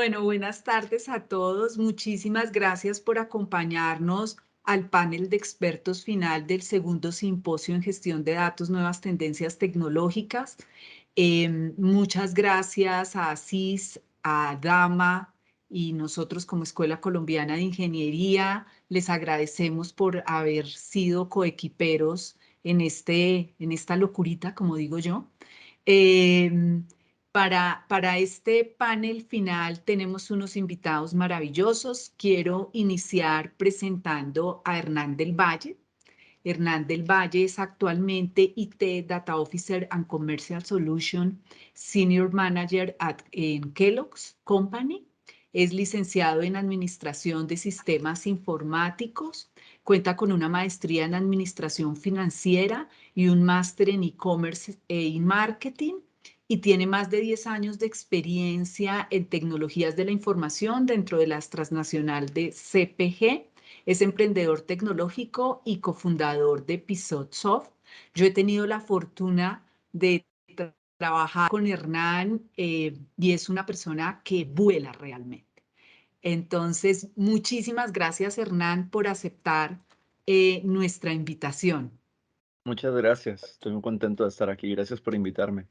Bueno, buenas tardes a todos. Muchísimas gracias por acompañarnos al panel de expertos final del segundo simposio en gestión de datos, nuevas tendencias tecnológicas. Muchas gracias a ASIS, a Dama y nosotros como Escuela Colombiana de Ingeniería. Les agradecemos por haber sido coequiperos en esta locurita, como digo yo. Em, para este panel final tenemos unos invitados maravillosos. Quiero iniciar presentando a Hernán del Valle. Hernán del Valle es actualmente IT Data Officer and Commercial Solution Senior Manager en Kellogg's Company. Es licenciado en Administración de Sistemas Informáticos. Cuenta con una maestría en Administración Financiera y un máster en E-Commerce y Marketing. Y tiene más de 10 años de experiencia en tecnologías de la información dentro de las transnacional de CPG. Es emprendedor tecnológico y cofundador de Episodsoft. Yo he tenido la fortuna de trabajar con Hernán y es una persona que vuela realmente. Entonces, muchísimas gracias, Hernán, por aceptar nuestra invitación. Muchas gracias, estoy muy contento de estar aquí. Gracias por invitarme.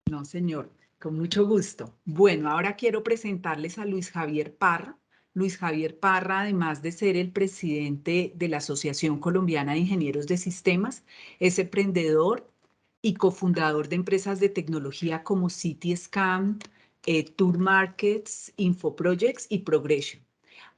No, señor, con mucho gusto. Bueno, ahora quiero presentarles a Luis Javier Parra. Luis Javier Parra, además de ser el presidente de la Asociación Colombiana de Ingenieros de Sistemas, es emprendedor y cofundador de empresas de tecnología como CityScan, Tour Markets, InfoProjects y Progression.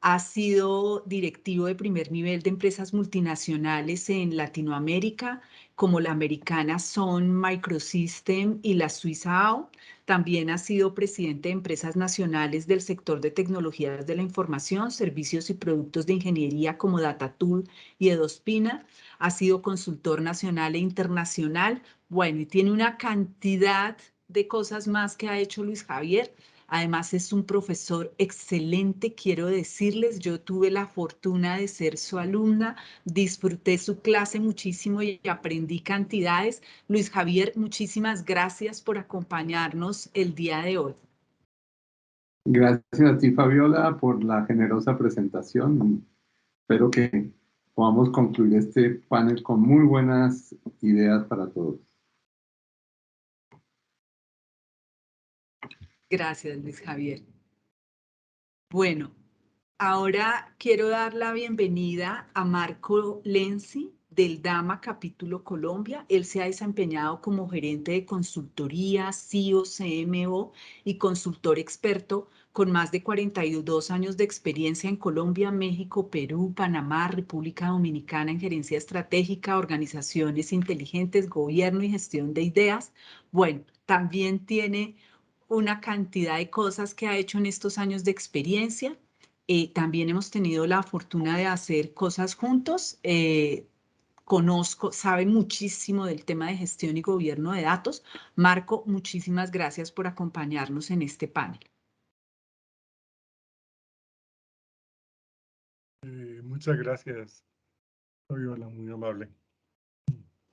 Ha sido directivo de primer nivel de empresas multinacionales en Latinoamérica, como la americana Sun Microsystem y la Suiza AO. También ha sido presidente de empresas nacionales del sector de tecnologías de la información, servicios y productos de ingeniería como DataTool y Edospina. Ha sido consultor nacional e internacional. Bueno, y tiene una cantidad de cosas más que ha hecho Luis Javier. Además, es un profesor excelente, quiero decirles, yo tuve la fortuna de ser su alumna, disfruté su clase muchísimo y aprendí cantidades. Luis Javier, muchísimas gracias por acompañarnos el día de hoy. Gracias a ti, Fabiola, por la generosa presentación. Espero que podamos concluir este panel con muy buenas ideas para todos. Gracias, Luis Javier. Bueno, ahora quiero dar la bienvenida a Marco Lenzi del Dama Capítulo Colombia. Él se ha desempeñado como gerente de consultoría, CIO, CMO y consultor experto con más de 42 años de experiencia en Colombia, México, Perú, Panamá, República Dominicana en gerencia estratégica, organizaciones inteligentes, gobierno y gestión de ideas. Bueno, también tiene una cantidad de cosas que ha hecho en estos años de experiencia. También hemos tenido la fortuna de hacer cosas juntos. Sabe muchísimo del tema de gestión y gobierno de datos. Marco, muchísimas gracias por acompañarnos en este panel. Muchas gracias, Fabiola, muy amable.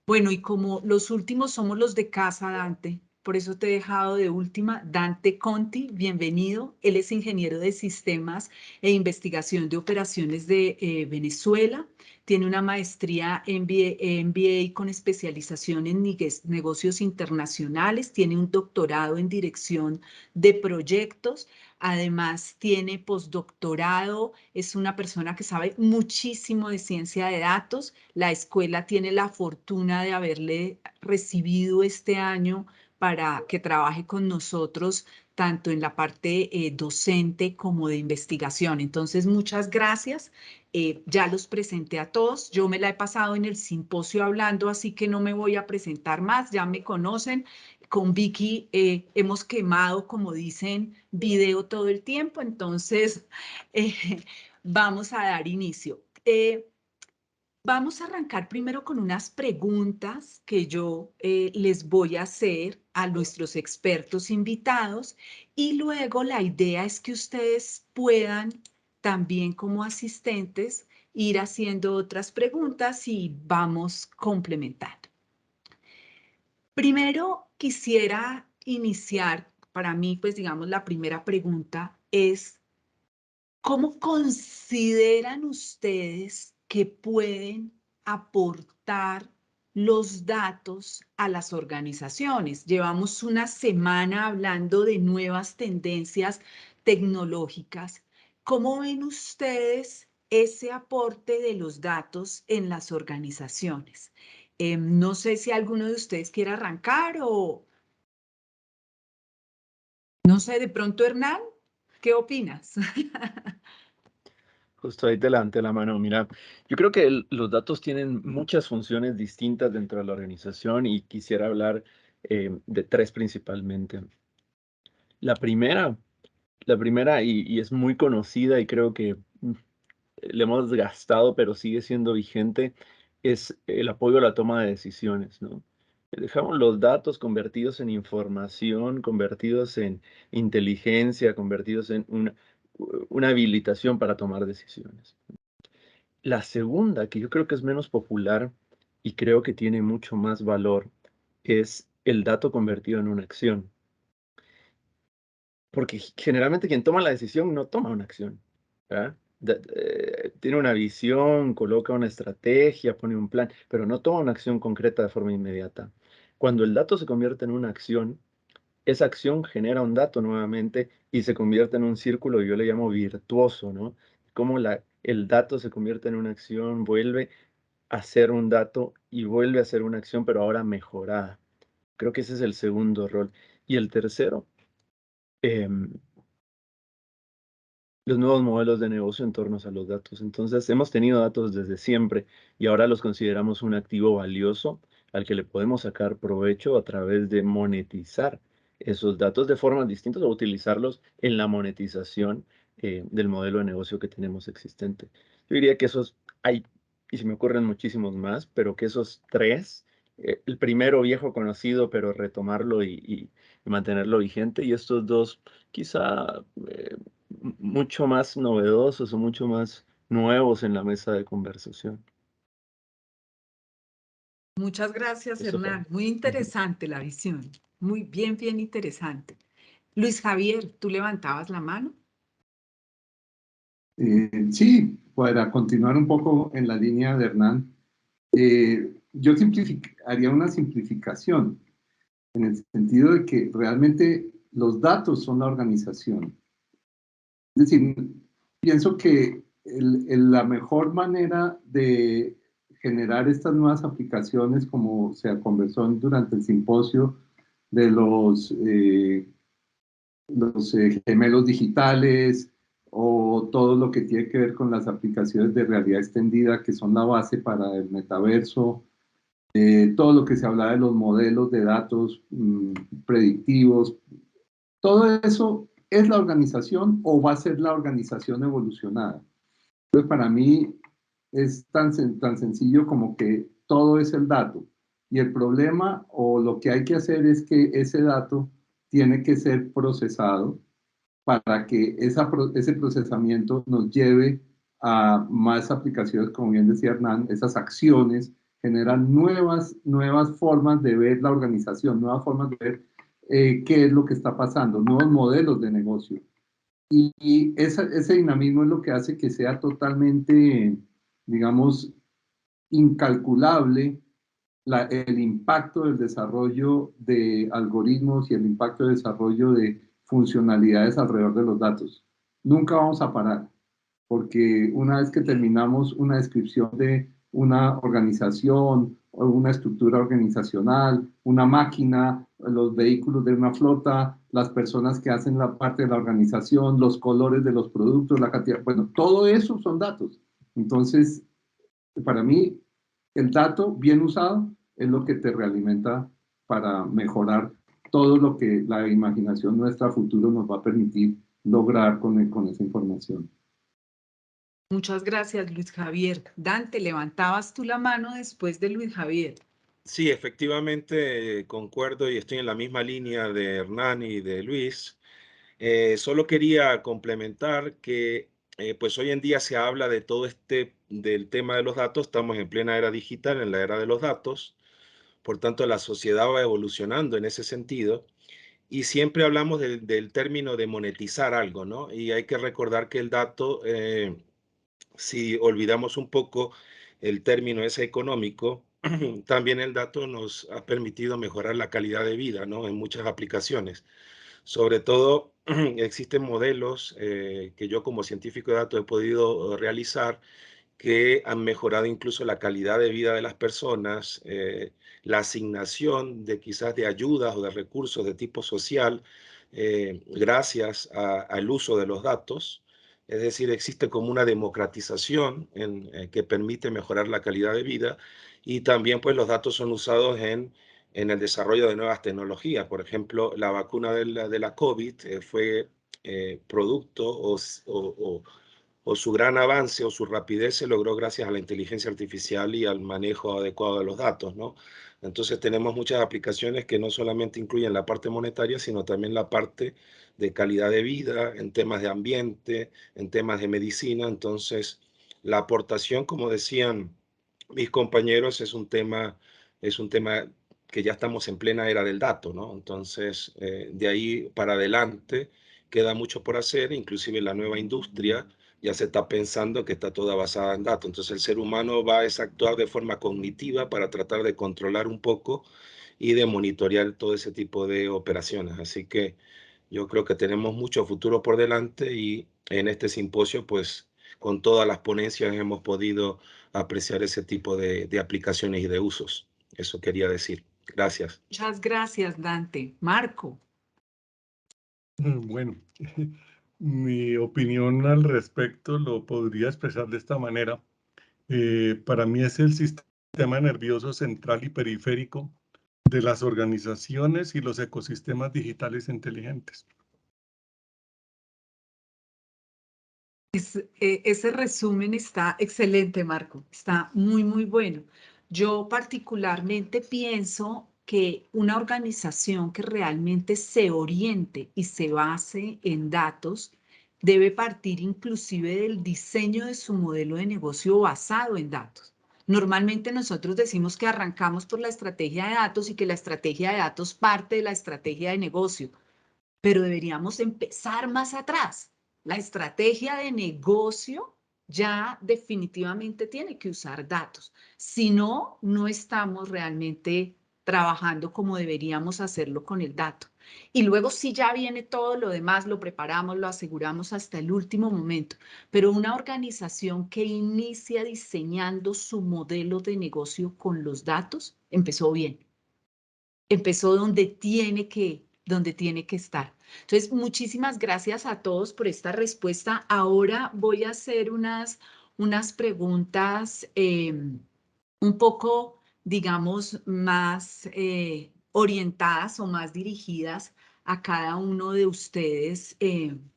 Bueno, y como los últimos somos los de casa, Dante, por eso te he dejado de última. Dante Conti, bienvenido. Él es ingeniero de sistemas e investigación de operaciones de Venezuela. Tiene una maestría en MBA con especialización en negocios internacionales. Tiene un doctorado en dirección de proyectos. Además, tiene postdoctorado, es una persona que sabe muchísimo de ciencia de datos. La escuela tiene la fortuna de haberle recibido este año para que trabaje con nosotros, tanto en la parte docente como de investigación. Entonces, muchas gracias. Ya los presenté a todos. Yo me la he pasado en el simposio hablando, así que no me voy a presentar más. Ya me conocen. Con Vicky hemos quemado, como dicen, video todo el tiempo, entonces vamos a dar inicio. Vamos a arrancar primero con unas preguntas que yo les voy a hacer a nuestros expertos invitados y luego la idea es que ustedes puedan también como asistentes ir haciendo otras preguntas y vamos complementando. Primero quisiera iniciar para mí, pues digamos, la primera pregunta es, ¿cómo consideran ustedes que pueden aportar los datos a las organizaciones? Llevamos una semana hablando de nuevas tendencias tecnológicas. ¿Cómo ven ustedes ese aporte de los datos en las organizaciones? No sé si alguno de ustedes quiere arrancar o, no sé, de pronto Hernán, ¿qué opinas? Justo ahí te levanté la mano. Mira, yo creo que los datos tienen muchas funciones distintas dentro de la organización y quisiera hablar de tres principalmente. La primera, y es muy conocida y creo que le hemos gastado, pero sigue siendo vigente, es el apoyo a la toma de decisiones, ¿no? Dejamos los datos convertidos en información, convertidos en inteligencia, convertidos en una habilitación para tomar decisiones. La segunda, que yo creo que es menos popular y creo que tiene mucho más valor, es el dato convertido en una acción. Porque generalmente quien toma la decisión no toma una acción, ¿verdad? Tiene una visión, coloca una estrategia, pone un plan, pero no toma una acción concreta de forma inmediata. Cuando el dato se convierte en una acción, esa acción genera un dato nuevamente y se convierte en un círculo, yo le llamo virtuoso, ¿no? Como el dato se convierte en una acción, vuelve a ser un dato y vuelve a ser una acción, pero ahora mejorada. Creo que ese es el segundo rol. Y el tercero, em, los nuevos modelos de negocio en torno a los datos. Entonces, hemos tenido datos desde siempre y ahora los consideramos un activo valioso al que le podemos sacar provecho a través de monetizar esos datos de formas distintas o utilizarlos en la monetización del modelo de negocio que tenemos existente. Yo diría que esos hay, y se me ocurren muchísimos más, pero que esos tres, el primero viejo conocido, pero retomarlo y mantenerlo vigente, y estos dos quizá mucho más novedosos o mucho más nuevos en la mesa de conversación. Muchas gracias, Eso fue. Hernán. Muy interesante la visión. Muy bien, bien interesante. Luis Javier, ¿tú levantabas la mano? Sí, para continuar un poco en la línea de Hernán, yo haría una simplificación en el sentido de que realmente los datos son la organización. Es decir, pienso que la mejor manera de generar estas nuevas aplicaciones, como se conversó durante el simposio de los gemelos digitales o todo lo que tiene que ver con las aplicaciones de realidad extendida, que son la base para el metaverso, todo lo que se habla de los modelos de datos predictivos, todo eso es la organización o va a ser la organización evolucionada. Entonces, para mí es tan sencillo como que todo es el dato. Y el problema o lo que hay que hacer es que ese dato tiene que ser procesado para que ese procesamiento nos lleve a más aplicaciones, como bien decía Hernán, esas acciones generan nuevas formas de ver la organización, nuevas formas de ver qué es lo que está pasando, nuevos modelos de negocio. Y ese dinamismo es lo que hace que sea totalmente, digamos, incalculable el impacto del desarrollo de algoritmos y el impacto del desarrollo de funcionalidades alrededor de los datos. Nunca vamos a parar, porque una vez que terminamos una descripción de una organización o una estructura organizacional, una máquina, los vehículos de una flota, las personas que hacen la parte de la organización, los colores de los productos, la cantidad, bueno, todo eso son datos. Entonces, para mí, el dato bien usado es lo que te realimenta para mejorar todo lo que la imaginación nuestra a futuro nos va a permitir lograr con esa información. Muchas gracias, Luis Javier. Dante, levantabas tú la mano después de Luis Javier. Sí, efectivamente concuerdo y estoy en la misma línea de Hernán y de Luis. Solo quería complementar que pues hoy en día se habla de todo del tema de los datos. Estamos en plena era digital, en la era de los datos. Por tanto, la sociedad va evolucionando en ese sentido. y siempre hablamos del término de monetizar algo, ¿no? Y hay que recordar que el dato, si olvidamos un poco el término ese económico, también el dato nos ha permitido mejorar la calidad de vida, ¿no? En muchas aplicaciones. Sobre todo, existen modelos que yo como científico de datos he podido realizar que han mejorado incluso la calidad de vida de las personas, la asignación de quizás de ayudas o de recursos de tipo social, gracias al uso de los datos. Es decir, existe como una democratización que permite mejorar la calidad de vida, y también pues los datos son usados en el desarrollo de nuevas tecnologías. Por ejemplo, la vacuna de la COVID fue producto o su gran avance o su rapidez se logró gracias a la inteligencia artificial y al manejo adecuado de los datos, ¿no? Entonces tenemos muchas aplicaciones que no solamente incluyen la parte monetaria, sino también la parte de calidad de vida, en temas de ambiente, en temas de medicina. Entonces, la aportación, como decían mis compañeros, es un tema que ya estamos en plena era del dato, ¿no? Entonces, de ahí para adelante queda mucho por hacer, inclusive la nueva industria ya se está pensando que está toda basada en datos. Entonces el ser humano va a actuar de forma cognitiva para tratar de controlar un poco y de monitorear todo ese tipo de operaciones. Así que yo creo que tenemos mucho futuro por delante, y en este simposio, pues con todas las ponencias hemos podido apreciar ese tipo de aplicaciones y de usos. Eso quería decir. Gracias. Muchas gracias, Dante. Marco. Bueno, mi opinión al respecto lo podría expresar de esta manera. Para mí es el sistema nervioso central y periférico de las organizaciones y los ecosistemas digitales inteligentes. Ese resumen está excelente, Marco. Está muy, muy bueno. Yo particularmente pienso que una organización que realmente se oriente y se base en datos debe partir inclusive del diseño de su modelo de negocio basado en datos. Normalmente nosotros decimos que arrancamos por la estrategia de datos y que la estrategia de datos parte de la estrategia de negocio, pero deberíamos empezar más atrás. La estrategia de negocio ya definitivamente tiene que usar datos. Si no, no estamos realmente trabajando como deberíamos hacerlo con el dato. Y luego si ya viene todo lo demás, lo preparamos, lo aseguramos hasta el último momento. Pero una organización que inicia diseñando su modelo de negocio con los datos, empezó bien. Empezó donde tiene que estar. Entonces, muchísimas gracias a todos por esta respuesta. Ahora voy a hacer unas preguntas un poco, digamos, más orientadas o más dirigidas a cada uno de ustedes,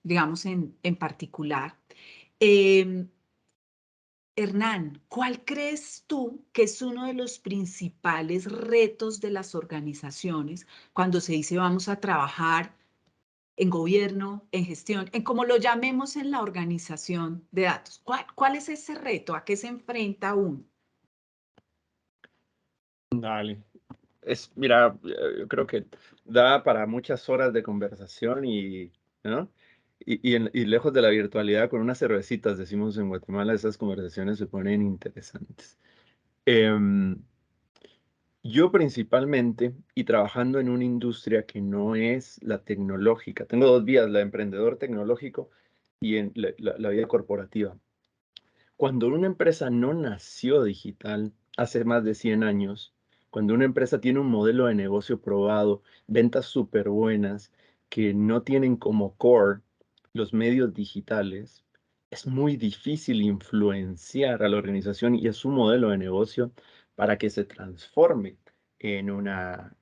digamos, en particular. Hernán, ¿cuál crees tú que es uno de los principales retos de las organizaciones cuando se dice vamos a trabajar en gobierno, en gestión, en como lo llamemos en la organización de datos? ¿Cuál es ese reto? ¿A qué se enfrenta uno? Dale. Mira, yo creo que da para muchas horas de conversación ¿no? Y lejos de la virtualidad, con unas cervecitas, decimos en Guatemala, esas conversaciones se ponen interesantes. Yo principalmente, y trabajando en una industria que no es la tecnológica, tengo dos vías, la de emprendedor tecnológico y en la vida corporativa. Cuando una empresa no nació digital hace más de 100 años, cuando una empresa tiene un modelo de negocio probado, ventas súper buenas, que no tienen como core los medios digitales, es muy difícil influenciar a la organización y a su modelo de negocio para que se transforme en una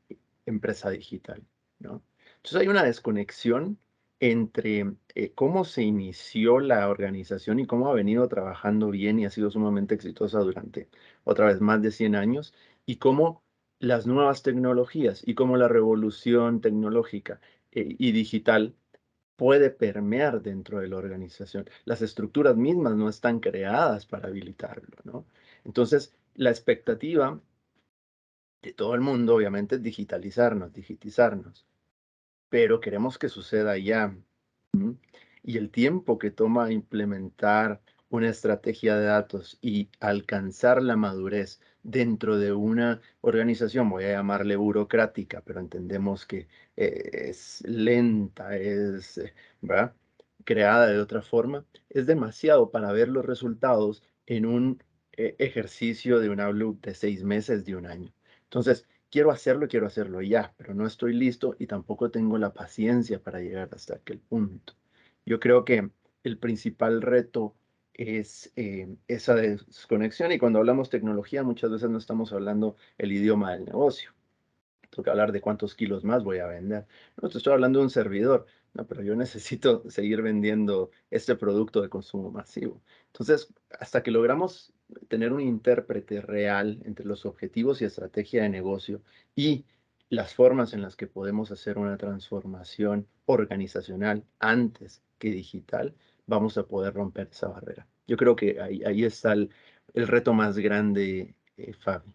empresa digital, ¿no? Entonces hay una desconexión entre cómo se inició la organización y cómo ha venido trabajando bien y ha sido sumamente exitosa durante, otra vez, más de 100 años, y cómo las nuevas tecnologías y cómo la revolución tecnológica y digital puede permear dentro de la organización. Las estructuras mismas no están creadas para habilitarlo, ¿no? Entonces, la expectativa de todo el mundo, obviamente, es digitalizarnos, digitizarnos. pero queremos que suceda ya. ¿Mm? Y el tiempo que toma implementar una estrategia de datos y alcanzar la madurez dentro de una organización, voy a llamarle burocrática, pero entendemos que es lenta, ¿verdad? Creada de otra forma, es demasiado para ver los resultados en un ejercicio de una loop de 6 meses, de un año. Entonces, quiero hacerlo ya, pero no estoy listo y tampoco tengo la paciencia para llegar hasta aquel punto. Yo creo que el principal reto es esa desconexión, y cuando hablamos tecnología muchas veces no estamos hablando el idioma del negocio. Tengo que hablar de cuántos kilos más voy a vender. No te estoy hablando de un servidor, no, pero yo necesito seguir vendiendo este producto de consumo masivo. Entonces, hasta que logramos tener un intérprete real entre los objetivos y estrategia de negocio y las formas en las que podemos hacer una transformación organizacional antes que digital, vamos a poder romper esa barrera. Yo creo que ahí está el reto más grande, Fabi.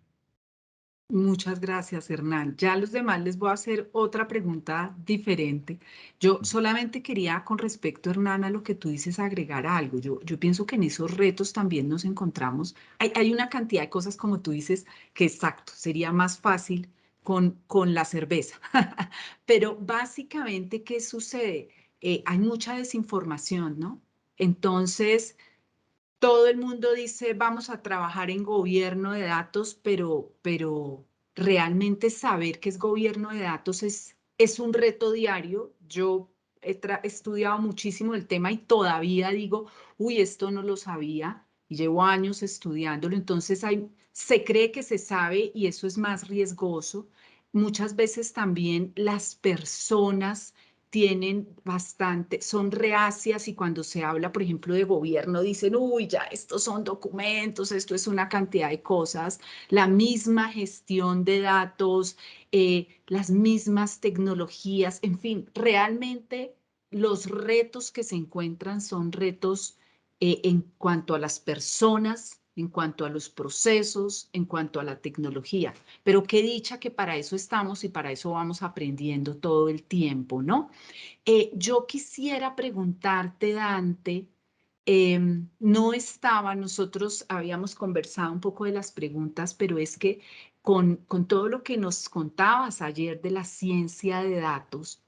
Muchas gracias, Hernán. Ya a los demás les voy a hacer otra pregunta diferente. Yo solamente quería, con respecto, Hernán, a lo que tú dices, agregar algo. Yo pienso que en esos retos también nos encontramos. Hay una cantidad de cosas, como tú dices, que exacto, sería más fácil con la cerveza. Pero básicamente, ¿qué sucede? Hay mucha desinformación, ¿no? Entonces, todo el mundo dice, vamos a trabajar en gobierno de datos, pero realmente saber qué es gobierno de datos es un reto diario. Yo he estudiado muchísimo el tema y todavía digo, uy, esto no lo sabía y llevo años estudiándolo. Entonces se cree que se sabe y eso es más riesgoso. Muchas veces también las personas tienen bastante, son reacias y cuando se habla, por ejemplo, de gobierno, dicen, uy, ya estos son documentos, esto es una cantidad de cosas, la misma gestión de datos, las mismas tecnologías, en fin, realmente los retos que se encuentran son retos en cuanto a las personas, en cuanto a los procesos, en cuanto a la tecnología. Pero qué dicha que para eso estamos y para eso vamos aprendiendo todo el tiempo, ¿no? Yo quisiera preguntarte, Dante, no estaba, nosotros habíamos conversado un poco de las preguntas, pero es que con todo lo que nos contabas ayer de la ciencia de datos,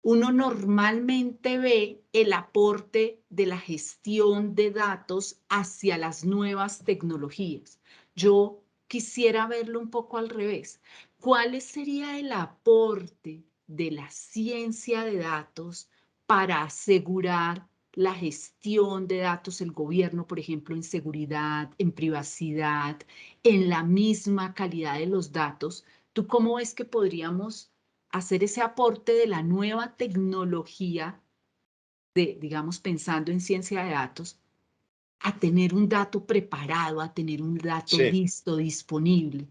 uno normalmente ve el aporte de la gestión de datos hacia las nuevas tecnologías. Yo quisiera verlo un poco al revés. ¿Cuál sería el aporte de la ciencia de datos para asegurar la gestión de datos, el gobierno, por ejemplo, en seguridad, en privacidad, en la misma calidad de los datos? ¿Tú cómo ves que podríamos hacer ese aporte de la nueva tecnología, digamos, pensando en ciencia de datos, a tener un dato preparado, a tener un dato Sí. listo, disponible?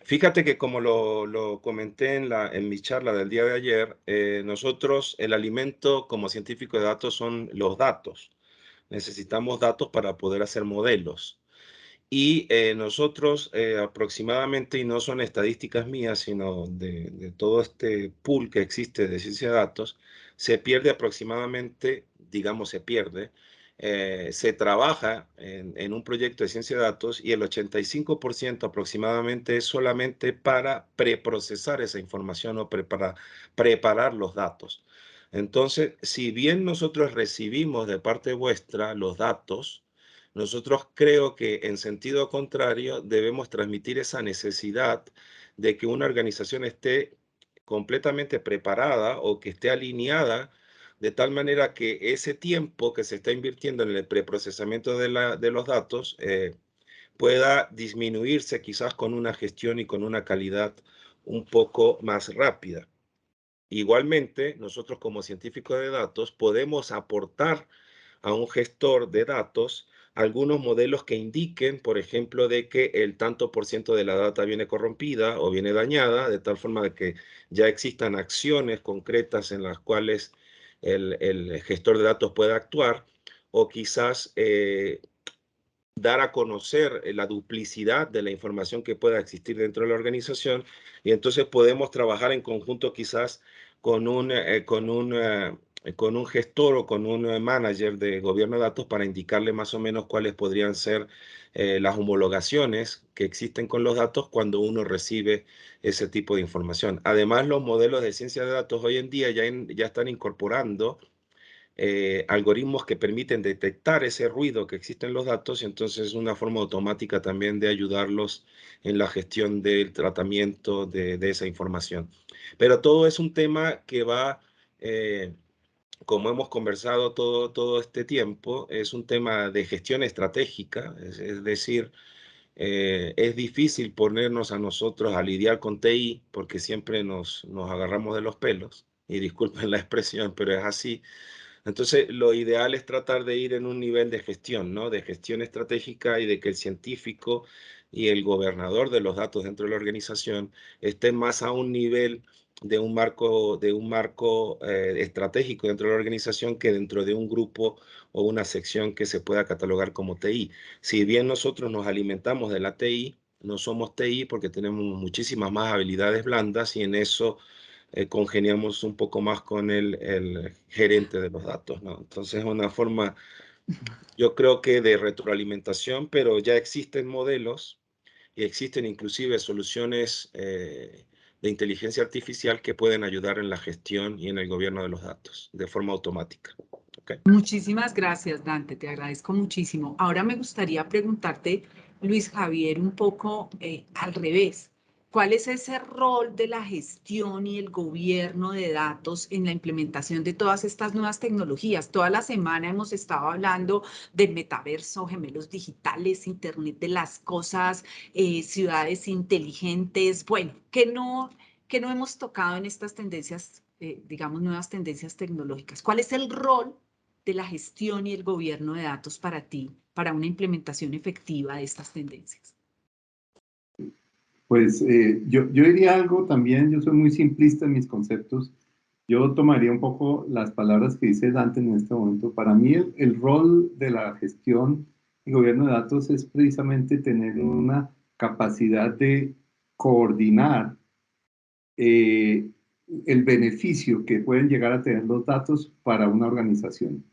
Fíjate que como lo comenté en mi charla del día de ayer, nosotros, el alimento como científico de datos son los datos. Necesitamos datos para poder hacer modelos. Y nosotros aproximadamente, y no son estadísticas mías, sino de todo este pool que existe de ciencia de datos, se pierde aproximadamente, digamos, se trabaja en un proyecto de ciencia de datos y el 85% aproximadamente es solamente para preprocesar esa información o preparar los datos. Entonces, si bien nosotros recibimos de parte vuestra los datos, nosotros creo que en sentido contrario debemos transmitir esa necesidad de que una organización esté completamente preparada o que esté alineada de tal manera que ese tiempo que se está invirtiendo en el preprocesamiento de los datos pueda disminuirse quizás con una gestión y con una calidad un poco más rápida. Igualmente, nosotros como científicos de datos podemos aportar a un gestor de datos algunos modelos que indiquen, por ejemplo, de que el tanto por ciento de la data viene corrompida o viene dañada, de tal forma de que ya existan acciones concretas en las cuales el gestor de datos pueda actuar, o quizás dar a conocer la duplicidad de la información que pueda existir dentro de la organización, y entonces podemos trabajar en conjunto quizás con un gestor o con un manager de gobierno de datos para indicarle más o menos cuáles podrían ser las homologaciones que existen con los datos cuando uno recibe ese tipo de información. Además, los modelos de ciencia de datos hoy en día ya están incorporando algoritmos que permiten detectar ese ruido que existe en los datos, y entonces es una forma automática también de ayudarlos en la gestión del tratamiento de esa información. Pero todo es un tema que va, como hemos conversado todo este tiempo, es un tema de gestión estratégica, es decir, es difícil ponernos a nosotros a lidiar con TI porque siempre nos agarramos de los pelos, y disculpen la expresión, pero es así. Entonces, lo ideal es tratar de ir en un nivel de gestión, ¿no? De gestión estratégica, y de que el científico y el gobernador de los datos dentro de la organización estén más a un nivel de un marco estratégico dentro de la organización que dentro de un grupo o una sección que se pueda catalogar como TI. Si bien nosotros nos alimentamos de la TI, no somos TI porque tenemos muchísimas más habilidades blandas, y en eso congeniamos un poco más con el gerente de los datos, ¿no? Entonces es una forma, yo creo que de retroalimentación, pero ya existen modelos y existen inclusive soluciones de inteligencia artificial que pueden ayudar en la gestión y en el gobierno de los datos de forma automática. ¿Okay? Muchísimas gracias, Dante, te agradezco muchísimo. Ahora me gustaría preguntarte, Luis Javier, un poco al revés. ¿Cuál es ese rol de la gestión y el gobierno de datos en la implementación de todas estas nuevas tecnologías? Toda la semana hemos estado hablando de metaverso, gemelos digitales, Internet de las cosas, ciudades inteligentes. Bueno, que no hemos tocado en estas tendencias, digamos, nuevas tendencias tecnológicas. ¿Cuál es el rol de la gestión y el gobierno de datos para ti, para una implementación efectiva de estas tendencias? Pues yo diría algo también, yo soy muy simplista en mis conceptos. Yo tomaría un poco las palabras que dice Dante en este momento. Para mí el rol de la gestión y gobierno de datos es precisamente tener una capacidad de coordinar el beneficio que pueden llegar a tener los datos para una organización.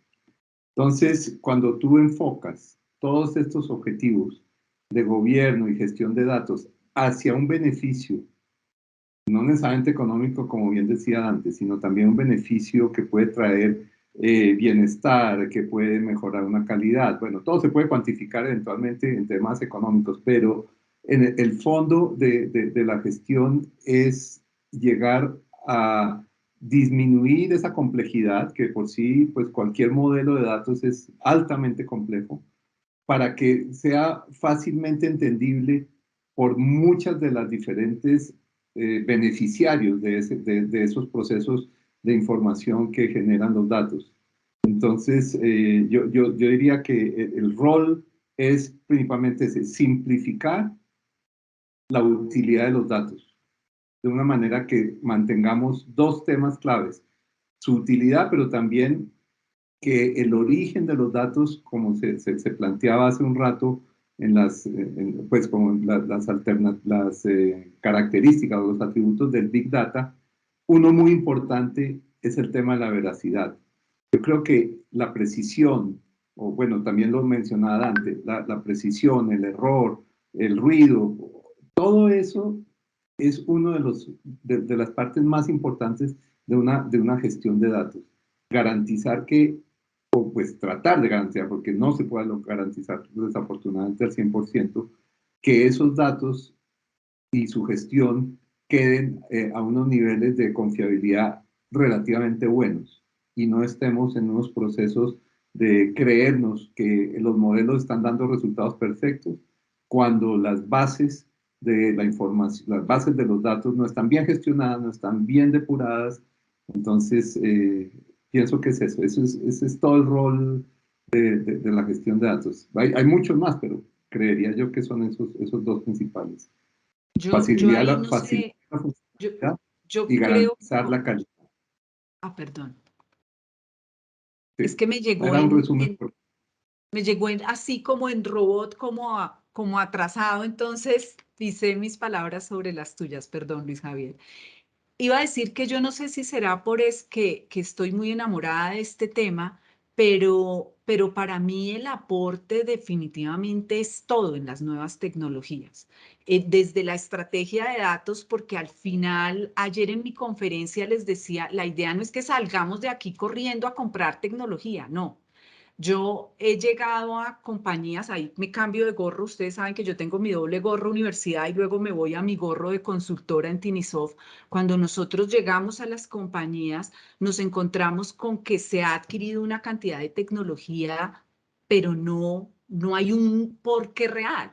Entonces, cuando tú enfocas todos estos objetivos de gobierno y gestión de datos hacia un beneficio, no necesariamente económico, como bien decía antes, sino también un beneficio que puede traer bienestar, que puede mejorar una calidad. Bueno, todo se puede cuantificar eventualmente en temas económicos, pero en el fondo de la gestión es llegar a disminuir esa complejidad, que por sí, pues cualquier modelo de datos es altamente complejo, para que sea fácilmente entendible por muchas de las diferentes beneficiarios de esos procesos de información que generan los datos. Entonces, yo diría que el rol es principalmente ese, simplificar la utilidad de los datos, de una manera que mantengamos dos temas claves, su utilidad, pero también que el origen de los datos, como se planteaba hace un rato, pues como las características o los atributos del Big Data, uno muy importante es el tema de la veracidad. Yo creo que la precisión, o bueno, también lo mencionaba antes, la precisión, el error, el ruido, todo eso es uno de las partes más importantes de una gestión de datos. Garantizar que, o pues tratar de garantizar, porque no se puede garantizar desafortunadamente al 100%, que esos datos y su gestión queden a unos niveles de confiabilidad relativamente buenos y no estemos en unos procesos de creernos que los modelos están dando resultados perfectos cuando las bases de la información, las bases de los datos no están bien gestionadas, no están bien depuradas. Entonces, pienso que es eso. Ese es todo el rol de la gestión de datos. Hay muchos más, pero creería yo que son esos dos principales. Yo ahí no Facilitar sé, la funcionalidad yo y creo, garantizar la calidad. perdón, Sí, es que me llegó era un resumen. me llegó así como en robot, como atrasado, entonces pisé mis palabras sobre las tuyas, perdón, Luis Javier. Iba a decir que yo no sé si será por que estoy muy enamorada de este tema, pero para mí el aporte definitivamente es todo en las nuevas tecnologías. Desde la estrategia de datos, porque al final, ayer en mi conferencia les decía, la idea no es que salgamos de aquí corriendo a comprar tecnología, no. Yo he llegado a compañías, ahí me cambio de gorro, ustedes saben que yo tengo mi doble gorro universidad y luego me voy a mi gorro de consultora en Tinisoft. Cuando nosotros llegamos a las compañías, nos encontramos con que se ha adquirido una cantidad de tecnología, pero no hay un porqué real.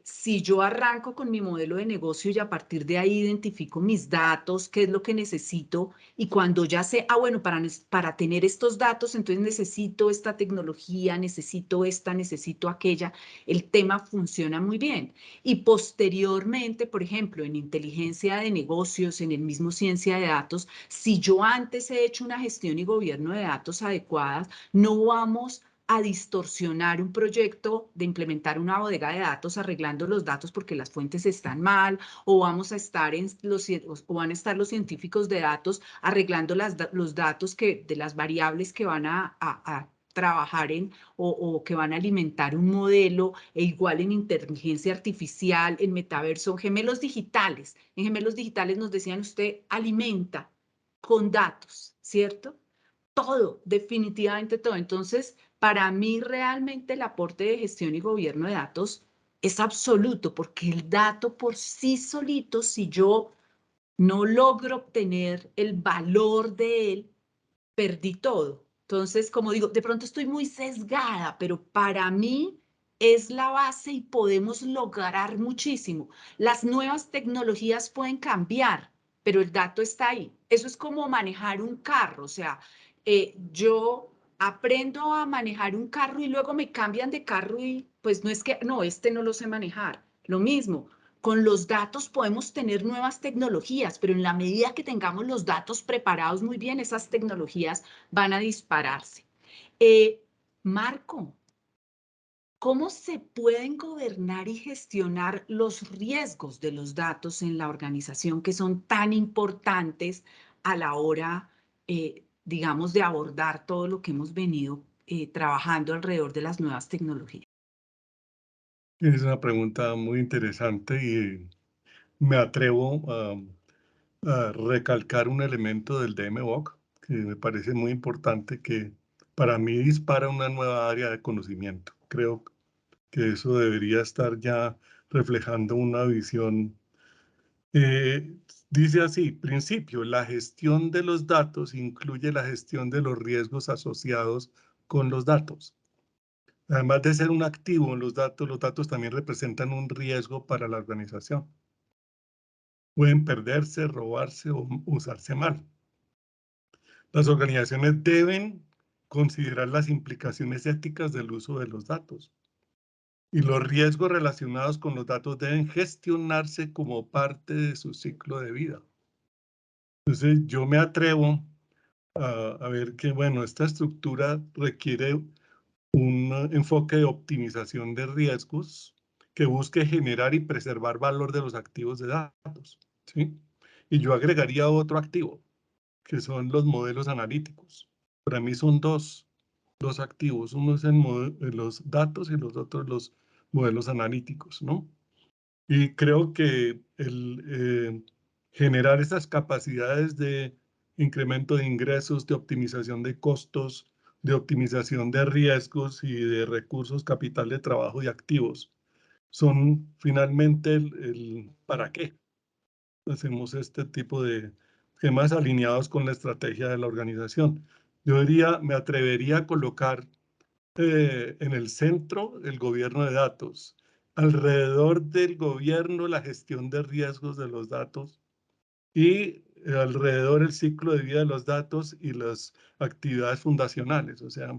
Si yo arranco con mi modelo de negocio y a partir de ahí identifico mis datos, qué es lo que necesito, y cuando ya sé, bueno, para tener estos datos, entonces necesito esta tecnología, necesito esta, necesito aquella, el tema funciona muy bien. Y posteriormente, por ejemplo, en inteligencia de negocios, en el mismo ciencia de datos, si yo antes he hecho una gestión y gobierno de datos adecuadas, no vamos a distorsionar un proyecto de implementar una bodega de datos arreglando los datos porque las fuentes están mal, o vamos a estar o van a estar los científicos de datos arreglando los datos de las variables que van a trabajar o que van a alimentar un modelo, e igual en inteligencia artificial, en metaverso, gemelos digitales. En gemelos digitales nos decían, usted alimenta con datos, ¿cierto? Todo, definitivamente todo. Entonces, para mí realmente el aporte de gestión y gobierno de datos es absoluto, porque el dato por sí solito, si yo no logro obtener el valor de él, perdí todo. Entonces, como digo, de pronto estoy muy sesgada, pero para mí es la base y podemos lograr muchísimo. Las nuevas tecnologías pueden cambiar, pero el dato está ahí. Eso es como manejar un carro, o sea, yo aprendo a manejar un carro y luego me cambian de carro y pues no es que, no, este no lo sé manejar. Lo mismo, con los datos podemos tener nuevas tecnologías, pero en la medida que tengamos los datos preparados muy bien, esas tecnologías van a dispararse. Marco, ¿cómo se pueden gobernar y gestionar los riesgos de los datos en la organización que son tan importantes a la hora, digamos, de abordar todo lo que hemos venido trabajando alrededor de las nuevas tecnologías? Es una pregunta muy interesante y me atrevo a recalcar un elemento del DMVOC que me parece muy importante, que para mí dispara una nueva área de conocimiento. Creo que eso debería estar ya reflejando una visión. Dice así, principio, la gestión de los datos incluye la gestión de los riesgos asociados con los datos. Además de ser un activo en los datos también representan un riesgo para la organización. Pueden perderse, robarse o usarse mal. Las organizaciones deben considerar las implicaciones éticas del uso de los datos. Y los riesgos relacionados con los datos deben gestionarse como parte de su ciclo de vida. Entonces, yo me atrevo a ver que, bueno, esta estructura requiere un enfoque de optimización de riesgos que busque generar y preservar valor de los activos de datos, ¿sí? Y yo agregaría otro activo, que son los modelos analíticos. Para mí son dos activos. Uno es los datos y los otros los modelos analíticos, ¿no? Y creo que generar esas capacidades de incremento de ingresos, de optimización de costos, de optimización de riesgos y de recursos, capital de trabajo y activos, son finalmente el para qué hacemos este tipo de temas alineados con la estrategia de la organización. Yo diría, me atrevería a colocar en el centro el gobierno de datos, alrededor del gobierno la gestión de riesgos de los datos y alrededor el ciclo de vida de los datos y las actividades fundacionales. O sea,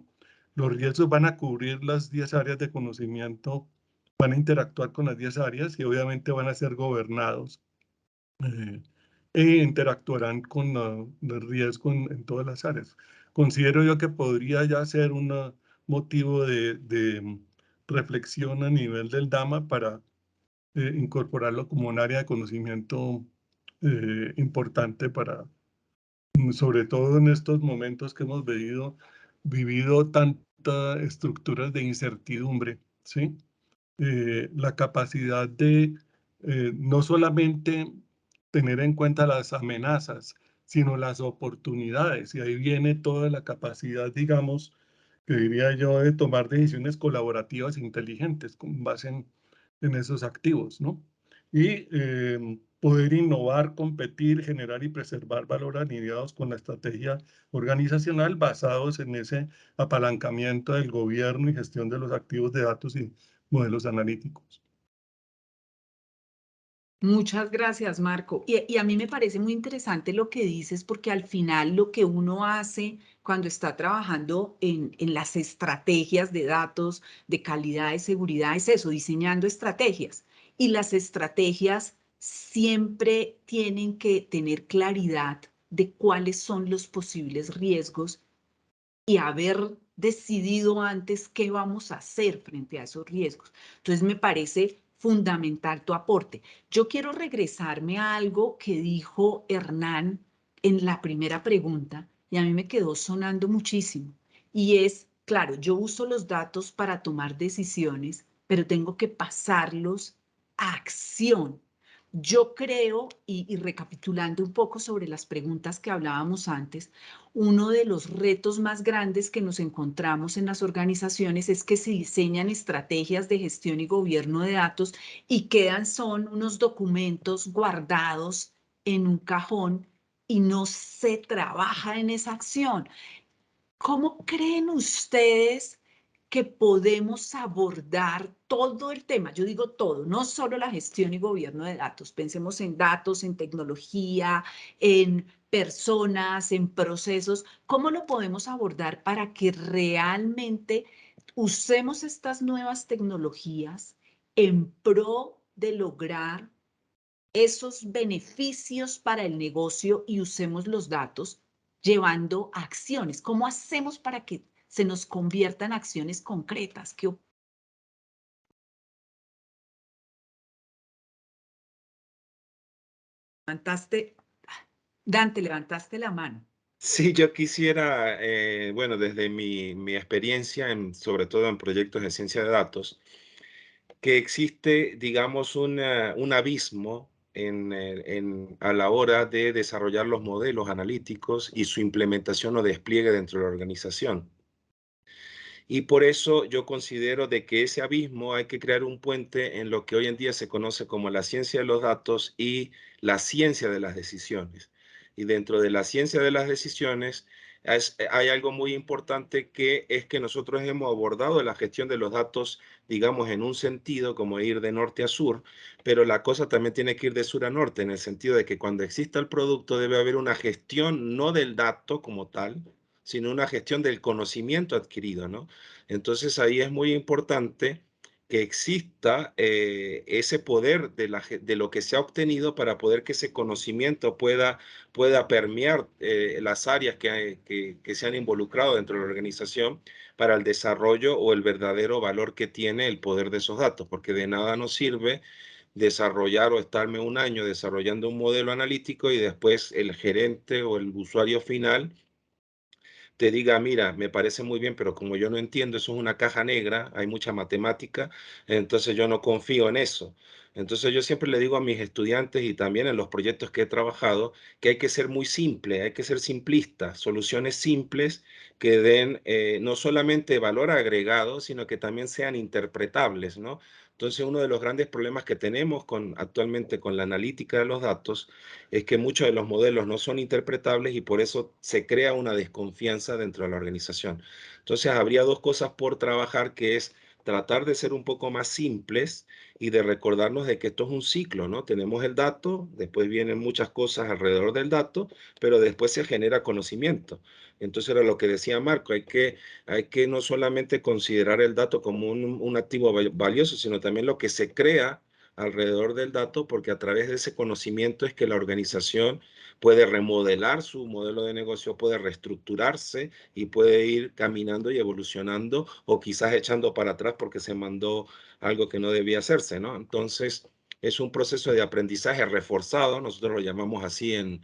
los riesgos van a cubrir las 10 áreas de conocimiento, van a interactuar con las 10 áreas y obviamente van a ser gobernados e interactuarán con el riesgo en todas las áreas. Considero yo que podría ya ser un motivo de reflexión a nivel del DAMA para incorporarlo como un área de conocimiento importante para, sobre todo en estos momentos que hemos vivido tantas estructuras de incertidumbre, ¿sí? La capacidad de no solamente tener en cuenta las amenazas, sino las oportunidades. Y ahí viene toda la capacidad, digamos, que diría yo, de tomar decisiones colaborativas e inteligentes con base en esos activos, ¿no? Y poder innovar, competir, generar y preservar valor alineados con la estrategia organizacional basados en ese apalancamiento del gobierno y gestión de los activos de datos y modelos analíticos. Muchas gracias, Marco. Y a mí me parece muy interesante lo que dices, porque al final lo que uno hace cuando está trabajando en las estrategias de datos, de calidad, de seguridad, es eso, diseñando estrategias. Y las estrategias siempre tienen que tener claridad de cuáles son los posibles riesgos y haber decidido antes qué vamos a hacer frente a esos riesgos. Entonces, me parece fundamental tu aporte. Yo quiero regresarme a algo que dijo Hernán en la primera pregunta y a mí me quedó sonando muchísimo. Y es, claro, yo uso los datos para tomar decisiones, pero tengo que pasarlos a acción. Yo creo, y recapitulando un poco sobre las preguntas que hablábamos antes, uno de los retos más grandes que nos encontramos en las organizaciones es que se diseñan estrategias de gestión y gobierno de datos y son unos documentos guardados en un cajón y no se trabaja en esa acción. ¿Cómo creen ustedes que podemos abordar todo el tema? Yo digo todo, no solo la gestión y gobierno de datos. Pensemos en datos, en tecnología, en personas, en procesos. ¿Cómo lo podemos abordar para que realmente usemos estas nuevas tecnologías en pro de lograr esos beneficios para el negocio y usemos los datos llevando a acciones? ¿Cómo hacemos para que se nos convierta en acciones concretas? Levantaste, Dante, levantaste la mano. Sí, yo quisiera, bueno, desde mi experiencia, sobre todo en proyectos de ciencia de datos, que existe, digamos, un abismo a la hora de desarrollar los modelos analíticos y su implementación o despliegue dentro de la organización. Y por eso yo considero de que ese abismo hay que crear un puente en lo que hoy en día se conoce como la ciencia de los datos y la ciencia de las decisiones. Y dentro de la ciencia de las decisiones hay algo muy importante, que es que nosotros hemos abordado la gestión de los datos, digamos, en un sentido como ir de norte a sur, pero la cosa también tiene que ir de sur a norte, en el sentido de que cuando exista el producto debe haber una gestión no del dato como tal, sino una gestión del conocimiento adquirido, ¿no? Entonces ahí es muy importante que exista ese poder de lo que se ha obtenido para poder que ese conocimiento pueda permear las áreas que se han involucrado dentro de la organización para el desarrollo o el verdadero valor que tiene el poder de esos datos, porque de nada nos sirve desarrollar o estarme un año desarrollando un modelo analítico y después el gerente o el usuario final te diga, mira, me parece muy bien, pero como yo no entiendo, eso es una caja negra, hay mucha matemática, entonces yo no confío en eso. Entonces yo siempre le digo a mis estudiantes y también en los proyectos que he trabajado que hay que ser muy simple, hay que ser simplista, soluciones simples que den no solamente valor agregado, sino que también sean interpretables, ¿no? Entonces uno de los grandes problemas que tenemos actualmente con la analítica de los datos es que muchos de los modelos no son interpretables y por eso se crea una desconfianza dentro de la organización. Entonces, habría dos cosas por trabajar, que es tratar de ser un poco más simples y de recordarnos de que esto es un ciclo, ¿no? Tenemos el dato, después vienen muchas cosas alrededor del dato, pero después se genera conocimiento. Entonces era lo que decía Marco, hay que no solamente considerar el dato como un activo valioso, sino también lo que se crea alrededor del dato, porque a través de ese conocimiento es que la organización puede remodelar su modelo de negocio, puede reestructurarse y puede ir caminando y evolucionando, o quizás echando para atrás porque se mandó algo que no debía hacerse, ¿no? Entonces, es un proceso de aprendizaje reforzado, nosotros lo llamamos así en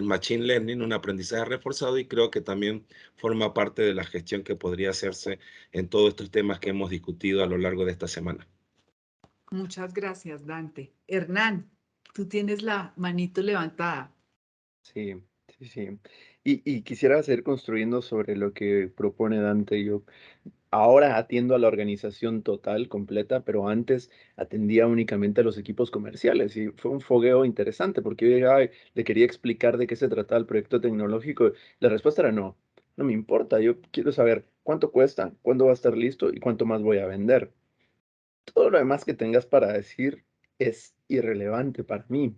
Machine Learning, un aprendizaje reforzado, y creo que también forma parte de la gestión que podría hacerse en todos estos temas que hemos discutido a lo largo de esta semana. Muchas gracias, Dante. Hernán, tú tienes la manito levantada. Sí, sí, sí. Y quisiera seguir construyendo sobre lo que propone Dante. Yo ahora atiendo a la organización total, completa, pero antes atendía únicamente a los equipos comerciales y fue un fogueo interesante porque yo llegaba y le quería explicar de qué se trataba el proyecto tecnológico. La respuesta era no, no me importa, yo quiero saber cuánto cuesta, cuándo va a estar listo y cuánto más voy a vender. Todo lo demás que tengas para decir es irrelevante para mí.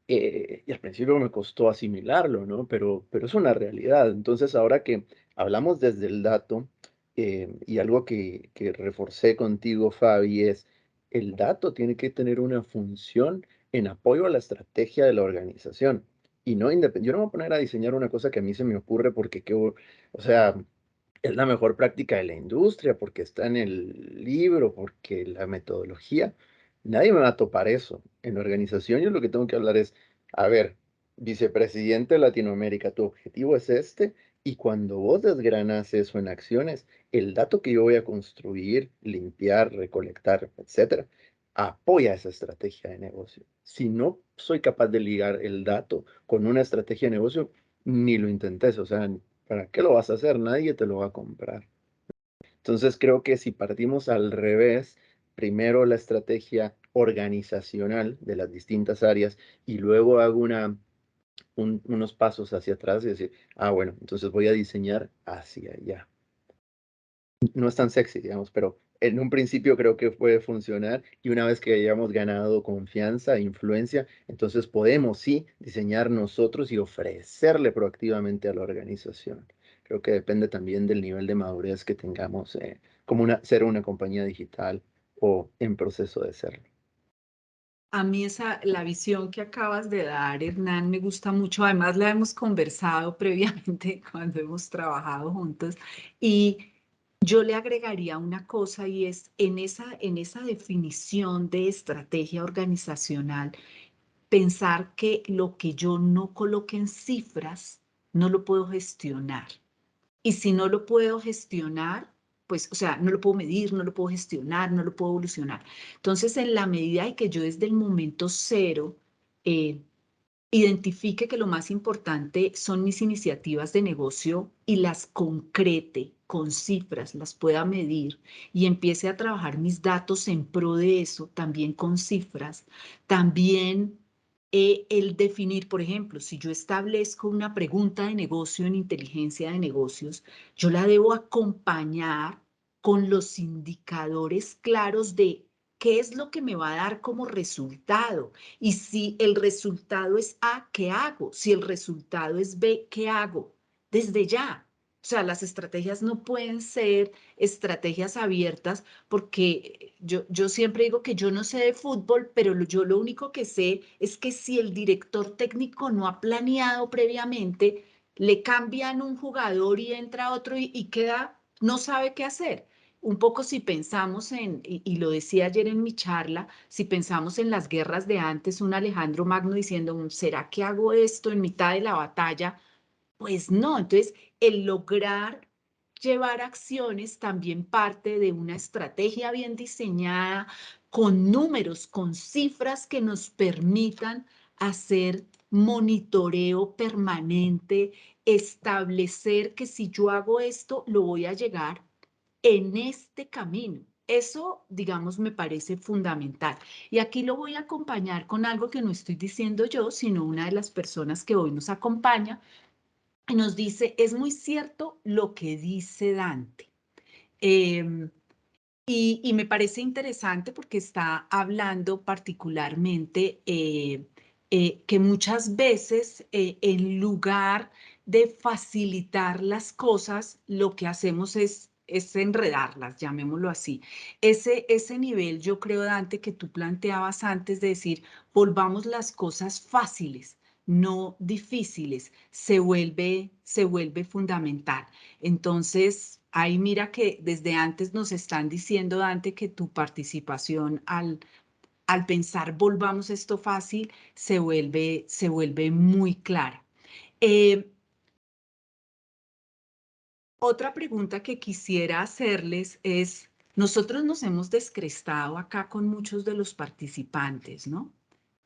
Y al principio me costó asimilarlo, ¿no? Pero es una realidad. Entonces, ahora que hablamos desde el dato, y algo que reforcé contigo, Fabi, es el dato tiene que tener una función en apoyo a la estrategia de la organización. Y no yo no me voy a poner a diseñar una cosa que a mí se me ocurre porque, o sea, es la mejor práctica de la industria, porque está en el libro, porque la metodología, nadie me va a topar eso. En la organización yo lo que tengo que hablar es, a ver, vicepresidente de Latinoamérica, tu objetivo es este, y cuando vos desgranas eso en acciones, el dato que yo voy a construir, limpiar, recolectar, etcétera, apoya esa estrategia de negocio. Si no soy capaz de ligar el dato con una estrategia de negocio, ni lo intentes, o sea, ¿para qué lo vas a hacer? Nadie te lo va a comprar. Entonces creo que si partimos al revés, primero la estrategia organizacional de las distintas áreas y luego hago unos pasos hacia atrás y decir, ah, bueno, entonces voy a diseñar hacia allá. No es tan sexy, digamos, pero en un principio creo que puede funcionar y una vez que hayamos ganado confianza e influencia, entonces podemos sí diseñar nosotros y ofrecerle proactivamente a la organización. Creo que depende también del nivel de madurez que tengamos como ser una compañía digital o en proceso de serlo. A mí la visión que acabas de dar, Hernán, me gusta mucho. Además, la hemos conversado previamente cuando hemos trabajado juntos. Y yo le agregaría una cosa y es en esa definición de estrategia organizacional, pensar que lo que yo no coloque en cifras, no lo puedo gestionar. Y si no lo puedo gestionar, pues, o sea, no lo puedo medir, no lo puedo gestionar, no lo puedo evolucionar. Entonces, en la medida en que yo desde el momento cero eh, identifique que lo más importante son mis iniciativas de negocio y las concrete con cifras, las pueda medir y empiece a trabajar mis datos en pro de eso, también con cifras, también el definir, por ejemplo, si yo establezco una pregunta de negocio en inteligencia de negocios, yo la debo acompañar con los indicadores claros de qué es lo que me va a dar como resultado. Y si el resultado es A, ¿qué hago? Si el resultado es B, ¿qué hago? Desde ya. O sea, las estrategias no pueden ser estrategias abiertas porque yo siempre digo que yo no sé de fútbol, pero yo lo único que sé es que si el director técnico no ha planeado previamente, le cambian un jugador y entra otro y queda, no sabe qué hacer. Un poco si pensamos y lo decía ayer en mi charla, si pensamos en las guerras de antes, un Alejandro Magno diciendo, ¿será que hago esto en mitad de la batalla? Pues no, entonces el lograr llevar acciones también parte de una estrategia bien diseñada, con números, con cifras que nos permitan hacer monitoreo permanente, establecer que si yo hago esto, lo voy a llegar en este camino. Eso, digamos, me parece fundamental. Y aquí lo voy a acompañar con algo que no estoy diciendo yo, sino una de las personas que hoy nos acompaña, y nos dice, es muy cierto lo que dice Dante. Y me parece interesante porque está hablando particularmente que muchas veces en lugar de facilitar las cosas, lo que hacemos es es enredarlas, llamémoslo así. Ese nivel, yo creo, Dante, que tú planteabas antes de decir, volvamos las cosas fáciles, no difíciles, se vuelve fundamental. Entonces, ahí mira que desde antes nos están diciendo, Dante, que tu participación al pensar volvamos esto fácil se vuelve muy clara. Otra pregunta que quisiera hacerles es, nosotros nos hemos descrestado acá con muchos de los participantes, ¿no?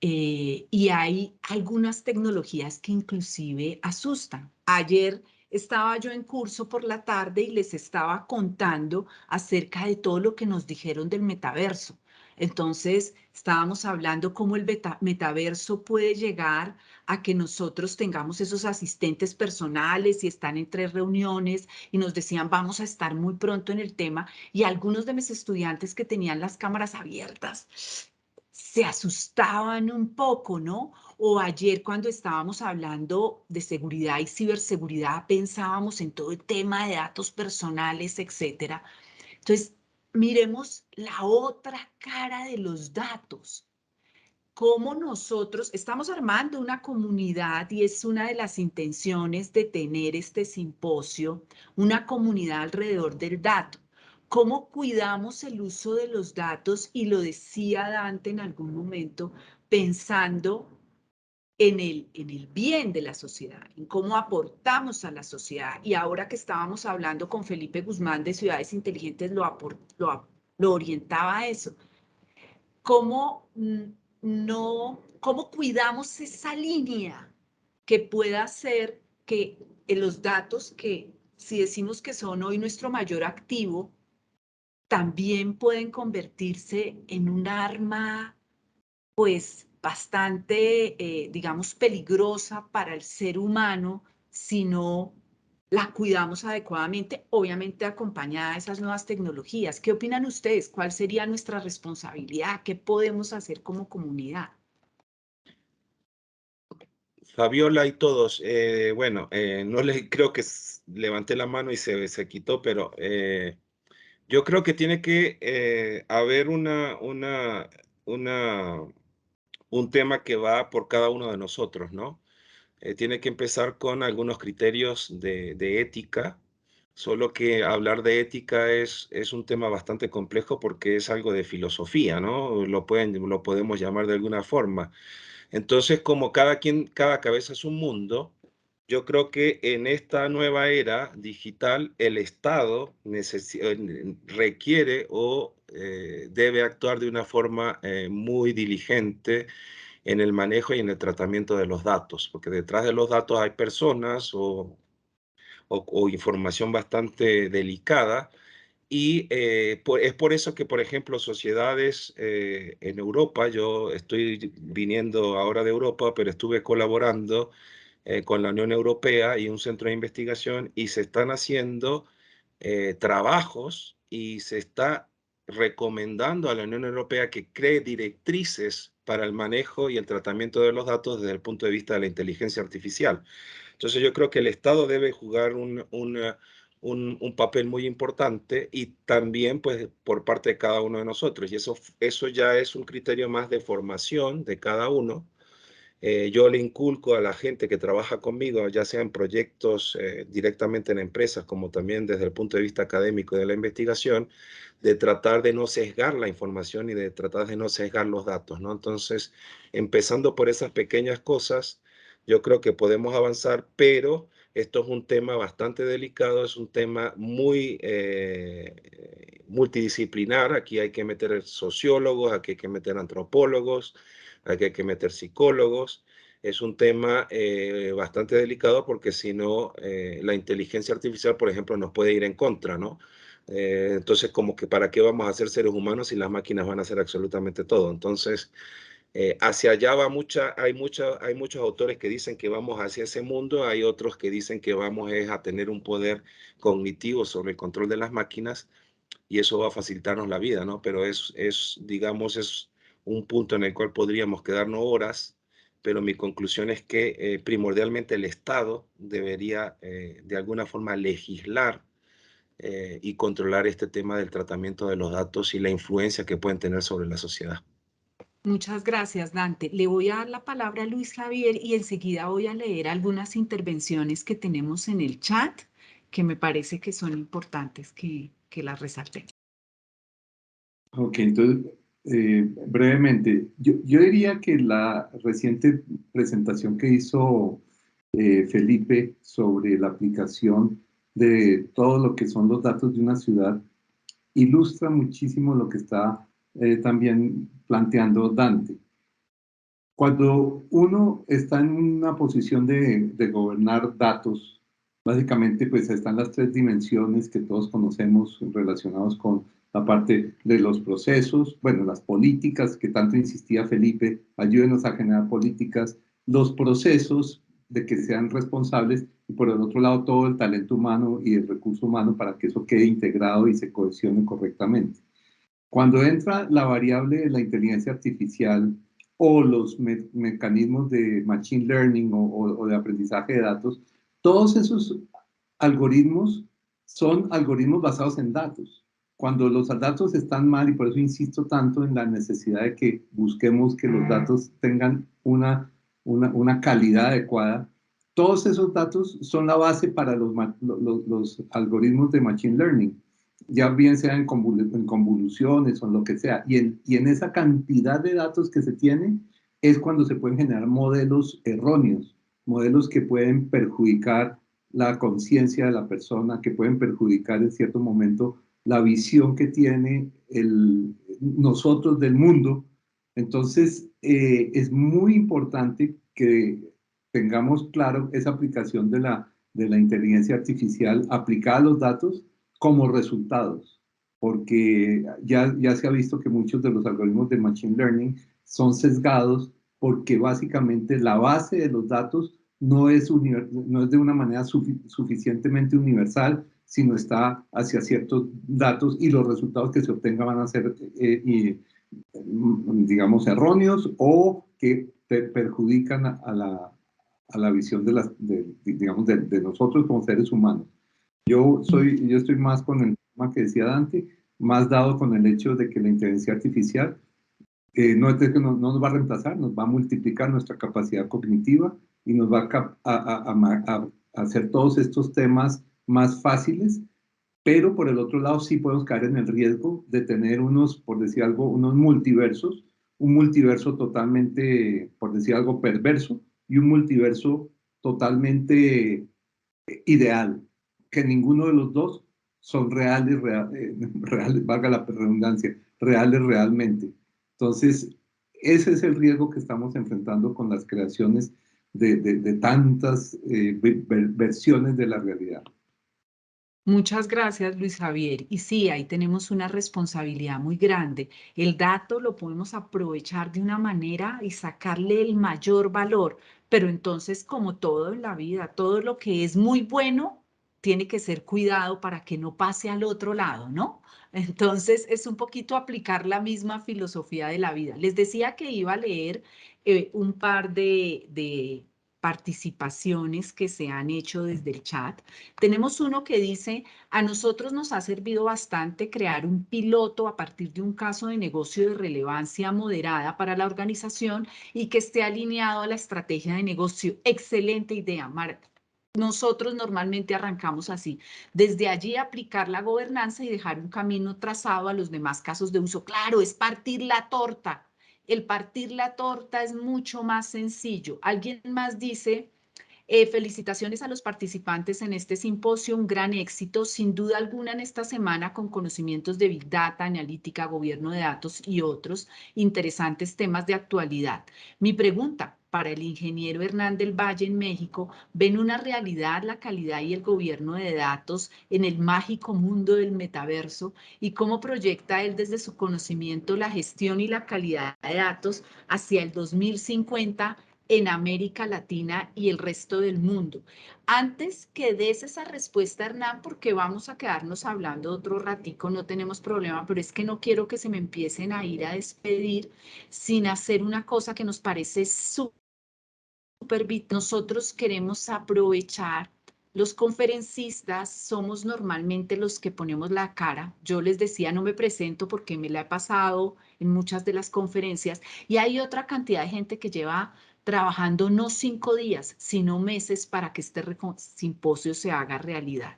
Y hay algunas tecnologías que inclusive asustan. Ayer estaba yo en curso por la tarde y les estaba contando acerca de todo lo que nos dijeron del metaverso. Entonces, estábamos hablando cómo el metaverso puede llegar a que nosotros tengamos esos asistentes personales y están en 3 reuniones y nos decían, vamos a estar muy pronto en el tema. Y algunos de mis estudiantes que tenían las cámaras abiertas se asustaban un poco, ¿no? O ayer cuando estábamos hablando de seguridad y ciberseguridad, pensábamos en todo el tema de datos personales, etcétera. Entonces, miremos la otra cara de los datos. Cómo nosotros estamos armando una comunidad y es una de las intenciones de tener este simposio, una comunidad alrededor del dato. ¿Cómo cuidamos el uso de los datos? Y lo decía Dante en algún momento, pensando en el bien de la sociedad, en cómo aportamos a la sociedad. Y ahora que estábamos hablando con Felipe Guzmán de Ciudades Inteligentes, lo orientaba a eso. ¿Cómo cómo cuidamos esa línea que pueda hacer que los datos que si decimos que son hoy nuestro mayor activo, también pueden convertirse en un arma, pues, bastante, digamos, peligrosa para el ser humano si no la cuidamos adecuadamente, obviamente acompañada de esas nuevas tecnologías? ¿Qué opinan ustedes? ¿Cuál sería nuestra responsabilidad? ¿Qué podemos hacer como comunidad? Fabiola y todos, bueno, no le creo que levanté la mano y se quitó, pero yo creo que tiene que haber un tema que va por cada uno de nosotros, ¿no? Tiene que empezar con algunos criterios de ética, solo que hablar de ética es un tema bastante complejo porque es algo de filosofía, ¿no? Lo podemos llamar de alguna forma. Entonces, como cada cabeza es un mundo, yo creo que en esta nueva era digital, el Estado requiere o debe actuar de una forma muy diligente en el manejo y en el tratamiento de los datos, porque detrás de los datos hay personas o información bastante delicada y es por eso que, por ejemplo, sociedades en Europa, yo estoy viniendo ahora de Europa, pero estuve colaborando con la Unión Europea y un centro de investigación y se están haciendo trabajos y se está recomendando a la Unión Europea que cree directrices para el manejo y el tratamiento de los datos desde el punto de vista de la inteligencia artificial. Entonces yo creo que el Estado debe jugar un papel muy importante y también pues por parte de cada uno de nosotros. Y eso ya es un criterio más de formación de cada uno. Yo le inculco a la gente que trabaja conmigo, ya sea en proyectos directamente en empresas, como también desde el punto de vista académico y de la investigación, de tratar de no sesgar la información y de tratar de no sesgar los datos, ¿no? Entonces, empezando por esas pequeñas cosas, yo creo que podemos avanzar, pero esto es un tema bastante delicado, es un tema muy multidisciplinar. Aquí hay que meter sociólogos, aquí hay que meter antropólogos, aquí hay que meter psicólogos. Es un tema bastante delicado porque si no, la inteligencia artificial, por ejemplo, nos puede ir en contra, ¿no? Entonces, como que ¿para qué vamos a ser seres humanos si las máquinas van a hacer absolutamente todo? Entonces, hacia allá hay muchos autores que dicen que vamos hacia ese mundo, hay otros que dicen que vamos a tener un poder cognitivo sobre el control de las máquinas y eso va a facilitarnos la vida, ¿no? Pero digamos, es un punto en el cual podríamos quedarnos horas, pero mi conclusión es que primordialmente el Estado debería de alguna forma legislar y controlar este tema del tratamiento de los datos y la influencia que pueden tener sobre la sociedad. Muchas gracias, Dante. Le voy a dar la palabra a Luis Javier y enseguida voy a leer algunas intervenciones que tenemos en el chat que me parece que son importantes que las resaltemos. Ok, entonces, brevemente, yo diría que la reciente presentación que hizo Felipe sobre la aplicación de todo lo que son los datos de una ciudad ilustra muchísimo lo que está también planteando Dante. Cuando uno está en una posición de gobernar datos, básicamente pues están las tres dimensiones que todos conocemos relacionados con la parte de los procesos, bueno, las políticas que tanto insistía Felipe, ayúdenos a generar políticas, los procesos de que sean responsables y por el otro lado todo el talento humano y el recurso humano para que eso quede integrado y se cohesione correctamente. Cuando entra la variable de la inteligencia artificial o los mecanismos de machine learning o de aprendizaje de datos, todos esos algoritmos son algoritmos basados en datos. Cuando los datos están mal, y por eso insisto tanto en la necesidad de que busquemos que los datos tengan una calidad adecuada, todos esos datos son la base para los algoritmos de machine learning, ya bien sea en convoluciones o en lo que sea. Y en esa cantidad de datos que se tiene es cuando se pueden generar modelos erróneos, modelos que pueden perjudicar la conciencia de la persona, que pueden perjudicar en cierto momento la visión que tiene nosotros del mundo. Entonces, es muy importante que tengamos claro esa aplicación de la inteligencia artificial aplicada a los datos como resultados, porque ya se ha visto que muchos de los algoritmos de Machine Learning son sesgados porque básicamente la base de los datos no es de una manera suficientemente universal, sino está hacia ciertos datos y los resultados que se obtengan van a ser, digamos, erróneos o que perjudican a la visión digamos, de nosotros como seres humanos. Yo estoy más con el tema que decía Dante, más dado con el hecho de que la inteligencia artificial no nos va a reemplazar, nos va a multiplicar nuestra capacidad cognitiva y nos va a hacer todos estos temas más fáciles, pero por el otro lado sí podemos caer en el riesgo de tener por decir algo, unos multiversos, un multiverso totalmente, por decir algo, perverso y un multiverso totalmente ideal, que ninguno de los dos son reales, valga la redundancia, reales realmente. Entonces, ese es el riesgo que estamos enfrentando con las creaciones de tantas versiones de la realidad. Muchas gracias, Luis Javier. Y sí, ahí tenemos una responsabilidad muy grande. El dato lo podemos aprovechar de una manera y sacarle el mayor valor, pero entonces, como todo en la vida, todo lo que es muy bueno tiene que ser cuidado para que no pase al otro lado, ¿no? Entonces, es un poquito aplicar la misma filosofía de la vida. Les decía que iba a leer un par de participaciones que se han hecho desde el chat. Tenemos uno que dice, a nosotros nos ha servido bastante crear un piloto a partir de un caso de negocio de relevancia moderada para la organización y que esté alineado a la estrategia de negocio. Excelente idea, Marta. Nosotros normalmente arrancamos así. Desde allí aplicar la gobernanza y dejar un camino trazado a los demás casos de uso. Claro, es partir la torta. El partir la torta es mucho más sencillo. Alguien más dice, felicitaciones a los participantes en este simposio, un gran éxito, sin duda alguna en esta semana con conocimientos de Big Data, analítica, gobierno de datos y otros interesantes temas de actualidad. Mi pregunta para el ingeniero Hernán del Valle en México, ¿ven una realidad la calidad y el gobierno de datos en el mágico mundo del metaverso? ¿Y cómo proyecta él desde su conocimiento la gestión y la calidad de datos hacia el 2050 en América Latina y el resto del mundo? Antes que des esa respuesta, Hernán, porque vamos a quedarnos hablando otro ratico, no tenemos problema, pero es que no quiero que se me empiecen a ir a despedir sin hacer una cosa que nos parece súper vital. Nosotros queremos aprovechar Los conferencistas somos normalmente los que ponemos la cara. Yo les decía, no me presento porque me la he pasado en muchas de las conferencias y hay otra cantidad de gente que lleva trabajando no 5 días, sino meses para que este simposio se haga realidad.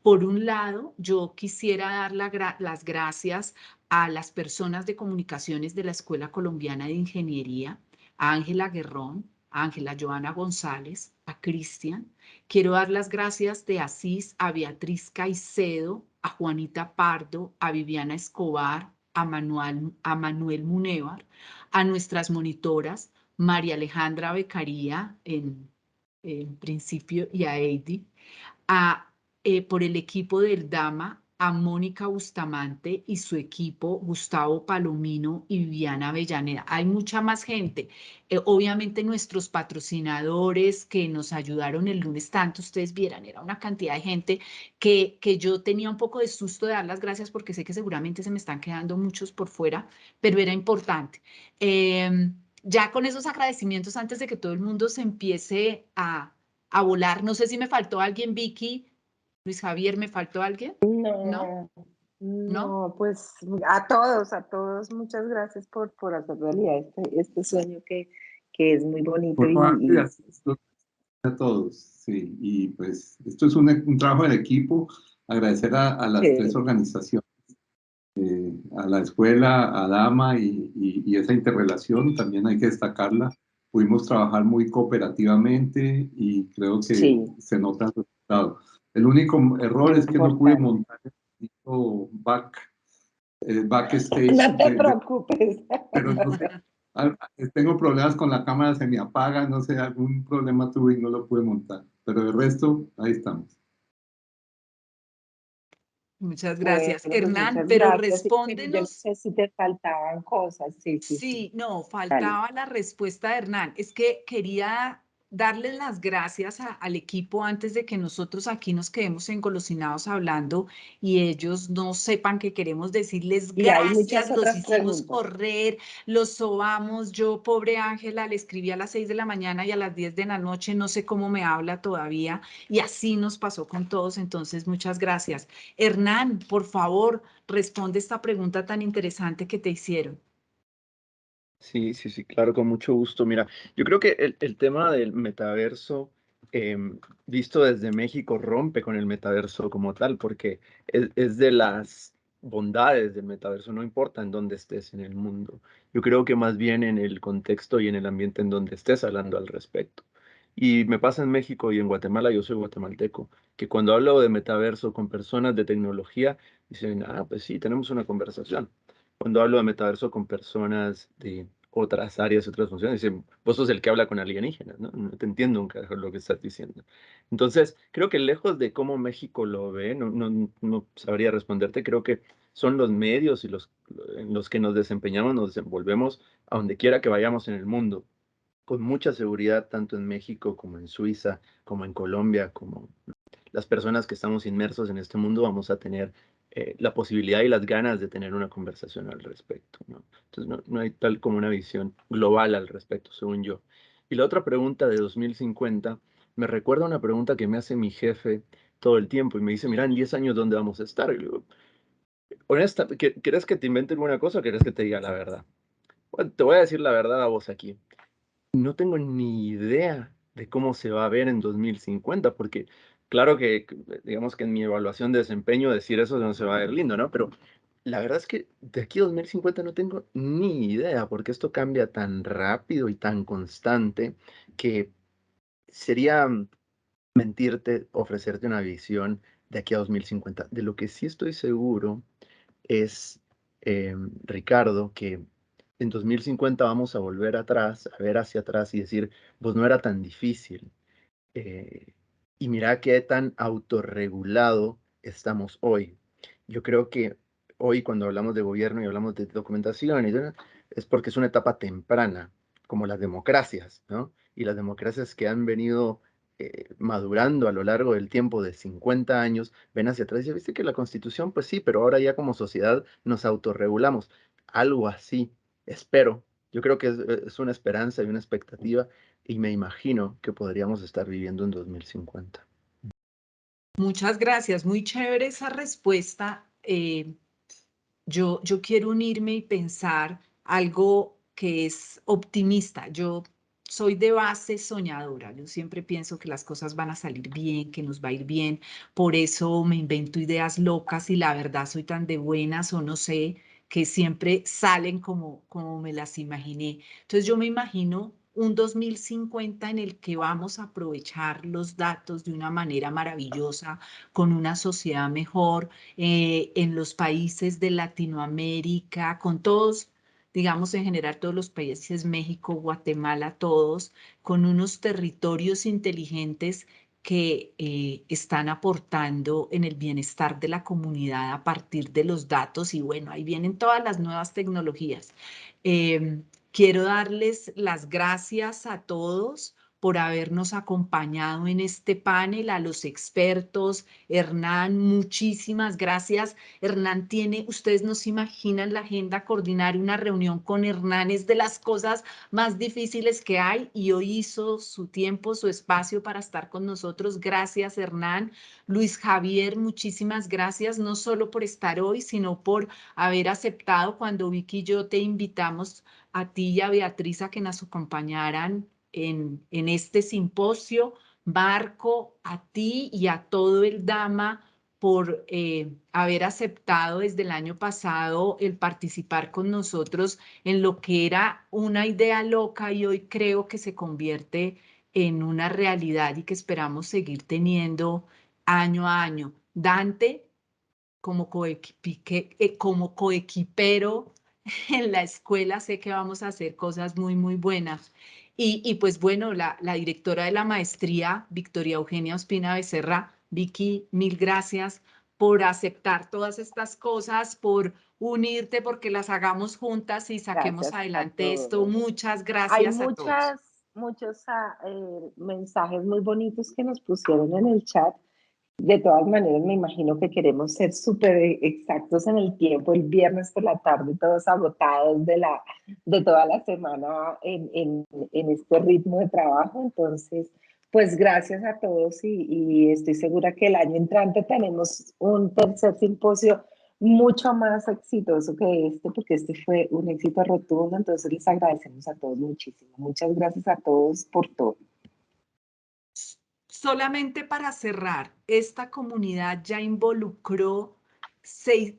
Por un lado, yo quisiera dar las gracias a las personas de comunicaciones de la Escuela Colombiana de Ingeniería, a Ángela Guerrón, a Ángela Joana González, a Cristian. Quiero dar las gracias de Asís a Beatriz Caicedo, a Juanita Pardo, a Viviana Escobar, a Manuel Munévar, a nuestras monitoras, María Alejandra Becaría en principio y a Heidi, por el equipo del Dama, a Mónica Bustamante y su equipo, Gustavo Palomino y Viviana Avellaneda. Hay mucha más gente. Obviamente nuestros patrocinadores que nos ayudaron el lunes, tanto ustedes vieran, era una cantidad de gente que yo tenía un poco de susto de dar las gracias porque sé que seguramente se me están quedando muchos por fuera, pero era importante. Ya con esos agradecimientos, antes de que todo el mundo se empiece a volar, no sé si me faltó alguien, Vicky, Luis Javier, ¿me faltó alguien? ¿No? ¿No? No, pues a todos, muchas gracias por hacer realidad este sueño que es muy bonito Por favor, gracias a todos. Sí, y pues esto es un trabajo del equipo. Agradecer a las tres organizaciones, a la escuela, a Dama y esa interrelación, también hay que destacarla. Pudimos trabajar muy cooperativamente y creo que se nota el resultado. El único error es que no pude montar el backstage. No te preocupes. Pero no sé, tengo problemas con la cámara, se me apaga, no sé, algún problema tuve y no lo pude montar. Pero el resto, ahí estamos. Muchas gracias, Bueno, pues Hernán, muchas pero gracias. Yo no respóndenos. sé si te faltaban cosas. Sí. Sí, no, Dale. faltaba la respuesta de Hernán. Es que quería darles las gracias al equipo antes de que nosotros aquí nos quedemos engolosinados hablando y ellos no sepan que queremos decirles Y hay muchas gracias, los otras hicimos preguntas. correr, los sobamos. Yo, pobre Ángela, le escribí a las 6 de la mañana y a las 10 de la noche, no sé cómo me habla todavía y así nos pasó con todos, entonces muchas gracias. Hernán, por favor, responde esta pregunta tan interesante que te hicieron. Sí, claro, con mucho gusto. Mira, yo creo que el tema del metaverso, visto desde México, rompe con el metaverso como tal, porque es de las bondades del metaverso, no importa en dónde estés en el mundo. Yo creo que más bien en el contexto y en el ambiente en donde estés hablando al respecto. Y me pasa en México y en Guatemala, yo soy guatemalteco, que cuando hablo de metaverso con personas de tecnología, dicen, pues sí, tenemos una conversación. Cuando hablo de metaverso con personas de otras áreas, otras funciones, dicen, vos sos el que habla con alienígenas, ¿no? No te entiendo un carajo lo que estás diciendo. Entonces, creo que lejos de cómo México lo ve, no sabría responderte, creo que son los medios y en los que nos desempeñamos, nos desenvolvemos a donde quiera que vayamos en el mundo, con mucha seguridad, tanto en México como en Suiza, como en Colombia, como las personas que estamos inmersos en este mundo vamos a tener la posibilidad y las ganas de tener una conversación al respecto, ¿no? Entonces no hay tal como una visión global al respecto, según yo. Y la otra pregunta de 2050 me recuerda a una pregunta que me hace mi jefe todo el tiempo y me dice, mira, en 10 años, ¿dónde vamos a estar? Y le digo, honesta, ¿quieres que te invente alguna cosa o quieres que te diga la verdad? Bueno, te voy a decir la verdad a vos aquí. No tengo ni idea de cómo se va a ver en 2050, porque claro que, digamos que en mi evaluación de desempeño decir eso no se va a ver lindo, ¿no? Pero la verdad es que de aquí a 2050 no tengo ni idea, porque esto cambia tan rápido y tan constante que sería mentirte, ofrecerte una visión de aquí a 2050. De lo que sí estoy seguro es, Ricardo, que en 2050 vamos a volver atrás, a ver hacia atrás y decir, pues no era tan difícil. eh, y mira qué tan autorregulado estamos hoy. Yo creo que hoy cuando hablamos de gobierno y hablamos de documentación, es porque es una etapa temprana, como las democracias, ¿no? Y las democracias que han venido madurando a lo largo del tiempo de 50 años, ven hacia atrás y dicen, viste que la Constitución, pues sí, pero ahora ya como sociedad nos autorregulamos. Algo así, espero. Yo creo que es una esperanza y una expectativa y me imagino que podríamos estar viviendo en 2050. Muchas gracias, muy chévere esa respuesta. Yo quiero unirme y pensar algo que es optimista. Yo soy de base soñadora. Yo siempre pienso que las cosas van a salir bien, que nos va a ir bien. Por eso me invento ideas locas y la verdad soy tan de buenas o no sé, que siempre salen como me las imaginé. Entonces yo me imagino un 2050 en el que vamos a aprovechar los datos de una manera maravillosa, con una sociedad mejor, en los países de Latinoamérica, con todos, digamos en general todos los países, México, Guatemala, todos, con unos territorios inteligentes que están aportando en el bienestar de la comunidad a partir de los datos y bueno, ahí vienen todas las nuevas tecnologías. Quiero darles las gracias a todos por habernos acompañado en este panel, a los expertos. Hernán, muchísimas gracias. Hernán ustedes no se imaginan la agenda, coordinar una reunión con Hernán es de las cosas más difíciles que hay y hoy hizo su tiempo, su espacio para estar con nosotros. Gracias, Hernán. Luis Javier, muchísimas gracias, no solo por estar hoy, sino por haber aceptado cuando Vicky y yo te invitamos a ti y a Beatriz a que nos acompañaran en este simposio. Marco, a ti y a todo el DAMA por haber aceptado desde el año pasado el participar con nosotros en lo que era una idea loca y hoy creo que se convierte en una realidad y que esperamos seguir teniendo año a año. Dante, como coequipero en la escuela, sé que vamos a hacer cosas muy, muy buenas. Y pues bueno, la directora de la maestría, Victoria Eugenia Ospina Becerra, Vicky, mil gracias por aceptar todas estas cosas, por unirte, porque las hagamos juntas y saquemos Gracias a adelante esto. todos. Muchas Hay gracias a todos. muchos mensajes muy bonitos que nos pusieron en el chat. De todas maneras, me imagino que queremos ser súper exactos en el tiempo. El viernes por la tarde, todos agotados de toda la semana en este ritmo de trabajo. Entonces, pues gracias a todos y estoy segura que el año entrante tenemos un tercer simposio mucho más exitoso que este, porque este fue un éxito rotundo. Entonces, les agradecemos a todos muchísimo. Muchas gracias a todos por todo. Solamente para cerrar, esta comunidad ya involucró,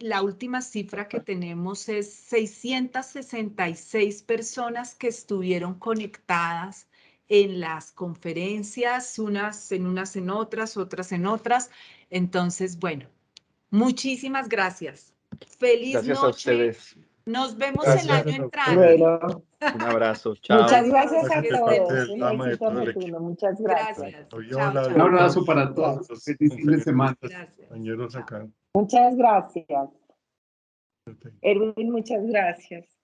la última cifra que tenemos es 666 personas que estuvieron conectadas en las conferencias, unas en otras, otras en otras. Entonces, bueno, muchísimas gracias. Feliz Gracias a noche. ustedes. Nos vemos el Gracias año a entrante. ustedes. Bueno, Un abrazo. Chao. muchas gracias a Gracias de parte todos. del Un DAMA y de éxito todo el equipo. rotundo. Muchas gracias. Gracias. Yo, Chao, Un chao. abrazo para Gracias. todos. los Feliz fin de semana. Gracias. compañeros Chao. acá. Muchas gracias. Erwin, muchas gracias.